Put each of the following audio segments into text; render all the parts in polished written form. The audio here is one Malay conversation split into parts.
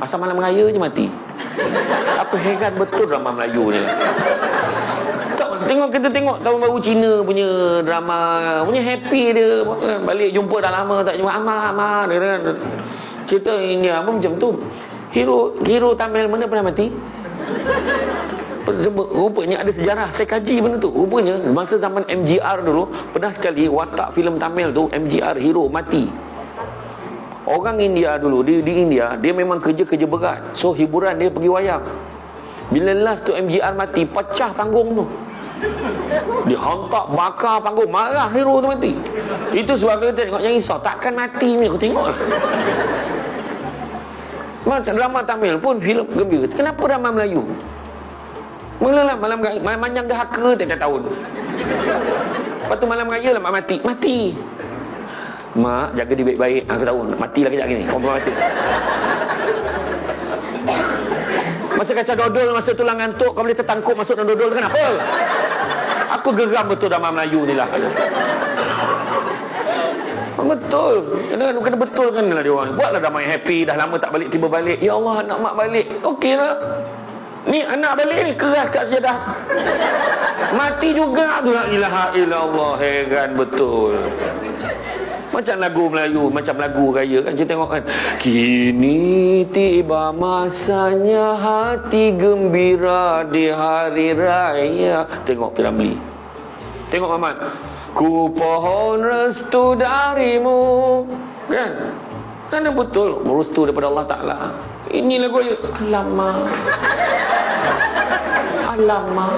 Asal malam raya je mati. Apa heran betul drama Melayu ni. Kita tengok tahun baru Cina punya drama, punya happy dia. Balik jumpa dah lama tak jumpa. Amar dia kan. Cerita India pun macam tu. Hero Tamil mana pernah mati? Rupanya ada sejarah. Saya kaji benda tu. Rupanya masa zaman MGR dulu, pernah sekali watak filem Tamil tu, MGR hero mati. Orang India dulu, di India, dia memang kerja berat. So hiburan dia pergi wayang. Bila last tu MGR mati, pecah panggung tu. Dihantak, bakar panggung. Marah hero tu mati. Itu sebab kita tengok yang risau. Takkan mati ni, aku tengok. Drama Tamil pun filem gembira. Kenapa drama Melayu? Mulalah malam manjang dahaka tiap tahun. Lepas tu malam raya lah mak mati. Mak jaga dia baik-baik. Aku tahu nak mati lah kejap ni. Kau mati. Masa kaca dodol, masa tulang ngantuk, kau boleh tertangkup masuk dalam dodol. Kenapa? Aku geram betul drama Melayu ni lah. Betul. Kena betul kan lah dia orang. Buatlah drama yang happy. Dah lama tak balik, tiba balik. Ya Allah, anak mak balik. Okey lah. Ni anak balik ni keras kat sejadah. Mati juga tu. La ilaha illallah. Heran betul. Macam lagu Melayu, macam lagu raya kan. Kita tengok kan. Kini tiba masanya hati gembira di hari raya. Tengok Piramli. Tengok Ahmad. Ku pohon restu darimu. Kan? Kan betul. Restu daripada Allah Ta'ala. Ini lagu raya. Alamak.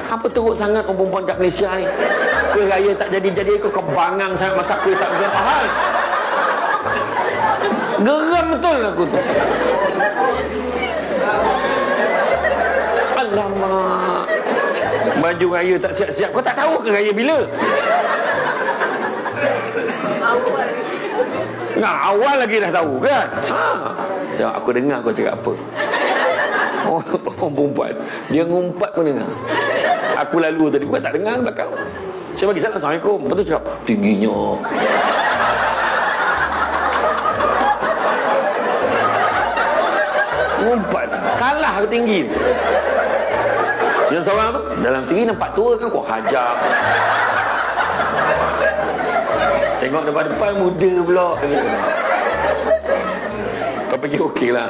Apa teruk sangat kau perempuan kat Malaysia ni? Kuih raya tak jadi-jadi, kau kebangang sangat masak kuih tak berhal. Geram betul aku tu. Alamak. Baju raya tak siap-siap. Kau tak tahu ke raya bila? Awal lagi dah tahu kan? Ya, aku dengar kau cakap apa. Orang perempuan dia ngumpat pun dengar. Aku lalu tadi bukan tak dengar belakang. Saya bagi salam, Assalamualaikum. Lepas tu cakap tingginya. Ngumpat. Salah ke tinggi. Yang seorang tu dalam TV nampak tua kan, kau hajar. Tengok depan-depan muda pula. Kau pergi okey lah.